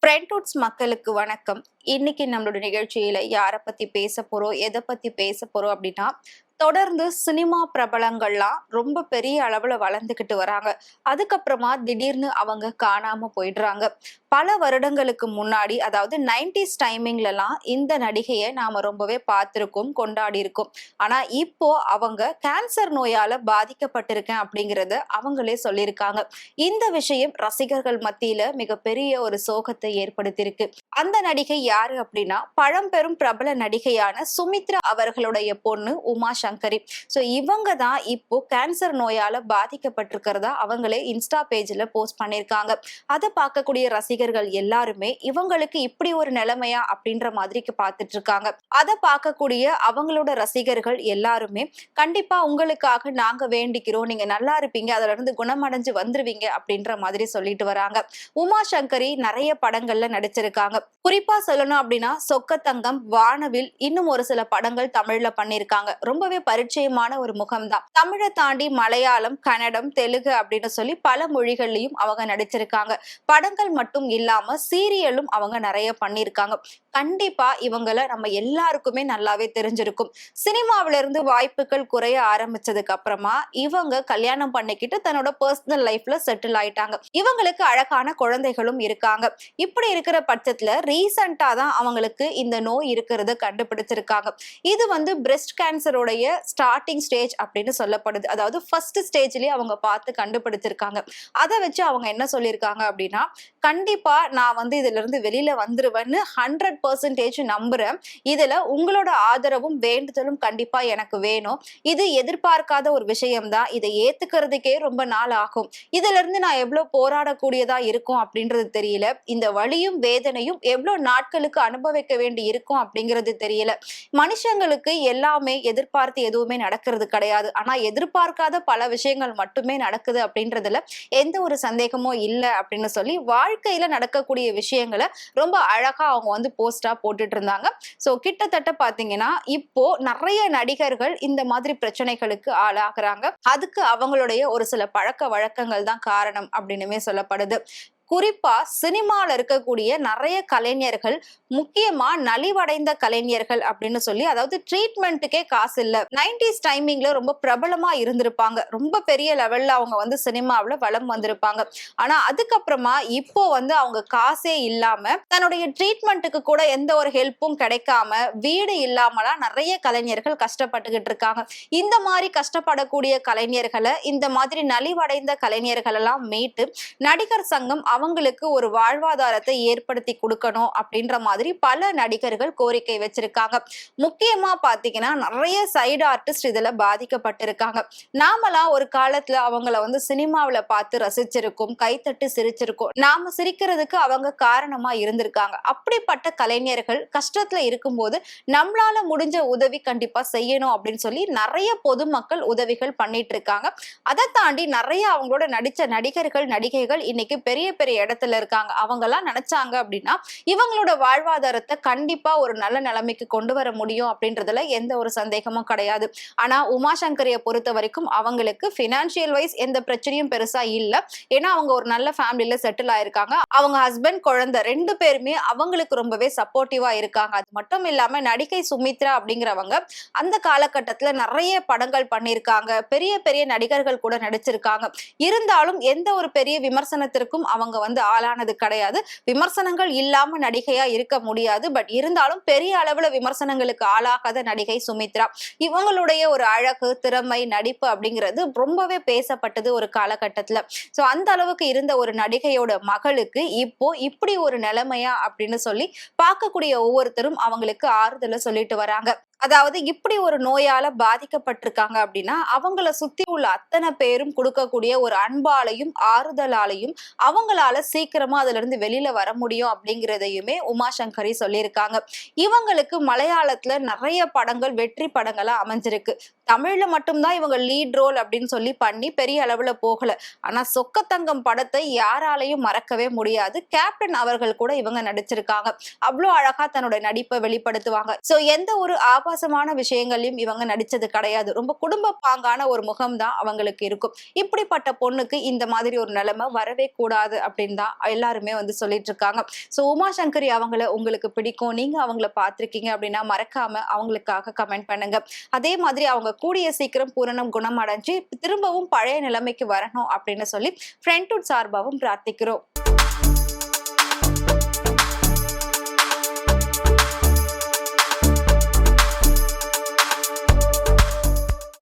ஃப்ரெண்ட்வுட்ஸ் மக்களுக்கு வணக்கம். இன்னைக்கு நம்மளோட நிகழ்ச்சியில யாரை பத்தி பேச போறோம், எதை பத்தி பேச போறோம் அப்படின்னா, தொடர்ந்து சினிமா பிரபலங்கள்லாம் ரொம்ப பெரிய அளவுல வளர்ந்துகிட்டு வராங்க. அதுக்கப்புறமா திடீர்னு அவங்க காணாம போயிடுறாங்க. பல வருடங்களுக்கு முன்னாடி, அதாவது 90s டைமிங்லலாம் இந்த நடிகையை நாம ரொம்பவே பார்த்திருக்கோம், கொண்டாடி இருக்கோம். ஆனா இப்போ அவங்க கேன்சர் நோயால பாதிக்கப்பட்டிருக்கேன் அப்படிங்கறத அவங்களே சொல்லியிருக்காங்க. இந்த விஷயம் ரசிகர்கள் மத்தியில மிகப்பெரிய ஒரு சோகத்தை ஏற்படுத்தியிருக்கு. அந்த நடிகை யாரு அப்படின்னா, பழம்பெரும் பிரபல நடிகையான சுமித்ரா அவர்களுடைய பொண்ணு உமா சங்கரி. சோ இவங்க தான் இப்போ கேன்சர் நோயால பாதிக்கப்பட்டிருக்கிறதா அவங்களே இன்ஸ்டா பேஜ்ல போஸ்ட் பண்ணிருக்காங்க. அதை பார்க்கக்கூடிய ரசிகர்கள் எல்லாருமே இவங்களுக்கு இப்படி ஒரு நிலைமையா அப்படின்ற மாதிரி பார்த்துட்டு இருக்காங்க. அதை பார்க்கக்கூடிய அவங்களோட ரசிகர்கள் எல்லாருமே கண்டிப்பா உங்களுக்காக நாங்க வேண்டிக்கிறோம், நீங்க நல்லா இருப்பீங்க, அதுல இருந்து குணமடைஞ்சு வந்துருவீங்க அப்படின்ற மாதிரி சொல்லிட்டு வராங்க. உமா சங்கரி நிறைய படங்கள்ல நடிச்சிருக்காங்க. குறிப்பா சொல்லணும் அப்படின்னா சொக்கத்தங்கம், வானவில், இன்னும் ஒரு சில படங்கள் தமிழ்ல பண்ணிருக்காங்க. ரொம்பவே பரிச்சயமான ஒரு முகம்தான். தமிழை தாண்டி மலையாளம், கன்னடம், தெலுங்கு அப்படின்னு சொல்லி பல மொழிகள்லயும் அவங்க நடிச்சிருக்காங்க. படங்கள் மட்டும் இல்லாம சீரியலும் அவங்க நிறைய பண்ணிருக்காங்க. கண்டிப்பா இவங்கள நம்ம எல்லாருக்குமே நல்லாவே தெரிஞ்சிருக்கும். சினிமாவில இருந்து வாய்ப்புகள் குறைய ஆரம்பிச்சதுக்கு அப்புறமா இவங்க கல்யாணம் பண்ணிக்கிட்டு தன்னோட பர்சனல் லைஃப்ல செட்டில் ஆயிட்டாங்க. இவங்களுக்கு அழகான குழந்தைகளும் இருக்காங்க. இப்படி இருக்கிற பட்சத்துல ரீசெண்டா தான் அவங்களுக்கு இந்த நோய் இருக்கிறத கண்டுபிடிச்சிருக்காங்க. இது பிரஸ்ட் கேன்சருடைய ஸ்டார்டிங் ஸ்டேஜ் அப்படின்னு சொல்லப்படுது. அதாவது ஃபர்ஸ்ட் ஸ்டேஜ்லயே அவங்க பார்த்து கண்டுபிடிச்சிருக்காங்க. அதை வச்சு அவங்க என்ன சொல்லியிருக்காங்க அப்படின்னா, கண்டிப்பா நான் இதுல இருந்து வெளியில வந்துருவேன்னு 100% நம்புறேன். இதுல உங்களோட ஆதரவும் வேண்டுதலும் கண்டிப்பா எனக்கு வேணும். இது எதிர்பார்க்காத ஒரு விஷயம்தான். இதை ஏத்துக்கிறதுக்கே ரொம்ப நாள் ஆகும். இதுல இருந்து நான் எவ்வளவு போராடக்கூடியதா இருக்கும் அப்படின்றது தெரியல. இந்த வலியும் வேதனையும் எவ்வளவு நாட்களுக்கு அனுபவிக்க வேண்டி இருக்கும் அப்படிங்கிறது தெரியல. மனுஷங்களுக்கு எல்லாமே எதிர்பார்த்து எதுவுமே நடக்கிறது கிடையாது. ஆனா எதிர்பார்க்காத பல விஷயங்கள் மட்டுமே நடக்குது அப்படின்றதுல எந்த ஒரு சந்தேகமும் இல்லை அப்படின்னு சொல்லி வாழ்க்கையில நடக்கக்கூடிய விஷயங்களை ரொம்ப அழகா அவங்க போஸ்டா போட்டுட்டு இருந்தாங்க. சோ கிட்டத்தட்ட பாத்தீங்கன்னா இப்போ நிறைய நடிகர்கள் இந்த மாதிரி பிரச்சனைகளுக்கு ஆளாகிறாங்க. அதுக்கு அவங்களுடைய ஒரு சில பழக்க வழக்கங்கள் தான் காரணம் அப்படின்னுமே சொல்லப்படுது. குறிப்பா சினிமால இருக்கக்கூடிய நிறைய கலைஞர்கள், முக்கியமா நலிவடைந்த கலைஞர்கள் அப்படின்னு சொல்லி, அதாவது ட்ரீட்மெண்ட்டுக்கே காசு இல்ல, 90s டைமிங்ல ரொம்ப பிரபலமா இருந்திருப்பாங்க. ரொம்ப பெரிய லெவல்ல அவங்க சினிமாவில் வலம் வந்திருப்பாங்க. ஆனா அதுக்கப்புறமா இப்போ அவங்க காசே இல்லாம தன்னுடைய ட்ரீட்மெண்ட்டுக்கு கூட எந்த ஒரு ஹெல்ப்பும் கிடைக்காம வீடு இல்லாமலாம் நிறைய கலைஞர்கள் கஷ்டப்பட்டுக்கிட்டு இருக்காங்க. இந்த மாதிரி கஷ்டப்படக்கூடிய கலைஞர்களை, இந்த மாதிரி நலிவடைந்த கலைஞர்கள் எல்லாம் மீட்டு நடிகர் சங்கம் அவங்களுக்கு ஒரு வாழ்வாதாரத்தை ஏற்படுத்தி கொடுக்கணும் அப்படின்ற மாதிரி பல நடிகர்கள் கோரிக்கை வச்சிருக்காங்க. முக்கியமா பாத்தீங்கன்னா நிறைய சைடு ஆர்டிஸ்ட் இதுல பாதிக்கப்பட்டிருக்காங்க. நாமெல்லாம் ஒரு காலத்துல அவங்கள சினிமாவில பார்த்து ரசிச்சிருக்கோம், கைத்தட்டு சிரிச்சிருக்கோம். நாம சிரிக்கிறதுக்கு அவங்க காரணமா இருந்திருக்காங்க. அப்படிப்பட்ட கலைஞர்கள் கஷ்டத்துல இருக்கும்போது நம்மளால முடிஞ்ச உதவி கண்டிப்பா செய்யணும் அப்படின்னு சொல்லி நிறைய பொதுமக்கள் உதவிகள் பண்ணிட்டு இருக்காங்க. அதை தாண்டி நிறைய அவங்களோட நடிச்ச நடிகர்கள், நடிகைகள் இன்னைக்கு பெரிய பெரிய இடத்துல இருக்காங்க. அவங்க எல்லாம் நினைச்சாங்க அப்படின்னா இவங்களோட வாழ்வாதாரத்தை கண்டிப்பா ஒரு நல்ல நிலைமைக்கு கொண்டு வர முடியும் அப்படின்றதுல எந்த ஒரு சந்தேகமும் கிடையாது. ஆனா உமா சங்கரிய பொறுத்த வரைக்கும் அவங்களுக்கு பினான்சியல் வைஸ் எந்த பிரச்சனையும் பெருசா இல்ல. ஏன்னா அவங்க ஒரு நல்ல ஃபேமிலியில செட்டில் ஆயிருக்காங்க. அவங்க ஹஸ்பண்ட், குழந்தை ரெண்டு பேருமே அவங்களுக்கு ரொம்பவே சப்போர்ட்டிவா இருக்காங்க. அது மட்டும் இல்லாம நடிகை சுமித்ரா அப்படிங்கிறவங்க அந்த காலகட்டத்துல நிறைய படங்கள் பண்ணிருக்காங்க. பெரிய பெரிய நடிகர்கள் கூட நடிச்சிருக்காங்க. இருந்தாலும் எந்த ஒரு பெரிய விமர்சனத்திற்கும் அவங்க ஆளானது கிடையாது. விமர்சனங்கள் இல்லாம நடிகையா இருக்க முடியாது. பட் இருந்தாலும் பெரிய அளவுல விமர்சனங்களுக்கு ஆளாகாத நடிகை சுமித்ரா. இவங்களுடைய ஒரு அழகு, திறமை, நடிப்பு அப்படிங்கிறது ரொம்பவே பேசப்பட்டது ஒரு காலகட்டத்துல. சோ அந்த அளவுக்கு இருந்த ஒரு நடிகையோட மகளுக்கு இப்போ இப்படி ஒரு நிலைமையா அப்படின்னு சொல்லி பார்க்கக்கூடிய ஒவ்வொருத்தரும் அவங்களுக்கு ஆறுதலை சொல்லிட்டு வராங்க. அதாவது இப்படி ஒரு நோயால பாதிக்கப்பட்டிருக்காங்க அப்படின்னா அவங்கள சுத்தி உள்ள அத்தனை பேரும் கொடுக்கக்கூடிய ஒரு அன்பாலையும் ஆறுதலாலையும் அவங்களால சீக்கிரமா அதுல இருந்து வெளியில வர முடியும் அப்படிங்கிறதையுமே உமா சங்கரி சொல்லியிருக்காங்க. இவங்களுக்கு மலையாளத்துல நிறைய படங்கள் வெற்றி படங்களா அமைஞ்சிருக்கு. தமிழ்ல மட்டும்தான் இவங்க லீட் ரோல் அப்படின்னு சொல்லி பண்ணி பெரிய அளவுல போகல. ஆனா சொக்கத்தங்கம் படத்தை யாராலையும் மறக்கவே முடியாது. கேப்டன் அவர்கள் கூட இவங்க நடிச்சிருக்காங்க. அவ்வளவு அழகா தன்னோட நடிப்பை வெளிப்படுத்துவாங்க. சோ எந்த ஒரு ஆபத்து ஆபாசமான விஷயங்களையும் இவங்க நடிச்சது கிடையாது. ரொம்ப குடும்ப பாங்கான ஒரு முகம் தான் அவங்களுக்கு இருக்கும். இப்படிப்பட்ட பொண்ணுக்கு இந்த மாதிரி ஒரு நிலைமை வரவே கூடாது அப்படின்னு தான் எல்லாருமே வந்து சொல்லிட்டு இருக்காங்க. சோ உமா சங்கரி அவங்கள உங்களுக்கு பிடிக்கும், நீங்க அவங்கள பார்த்திருக்கீங்க அப்படின்னா மறக்காம அவங்களுக்காக கமெண்ட் பண்ணுங்க. அதே மாதிரி அவங்க கூடிய சீக்கிரம் பூரணம் குணமடைஞ்சு திரும்பவும் பழைய நிலைமைக்கு வரணும் அப்படின்னு சொல்லி ஃப்ரெண்ட்ஹுட் சார்பாகவும் பிரார்த்திக்கிறோம்.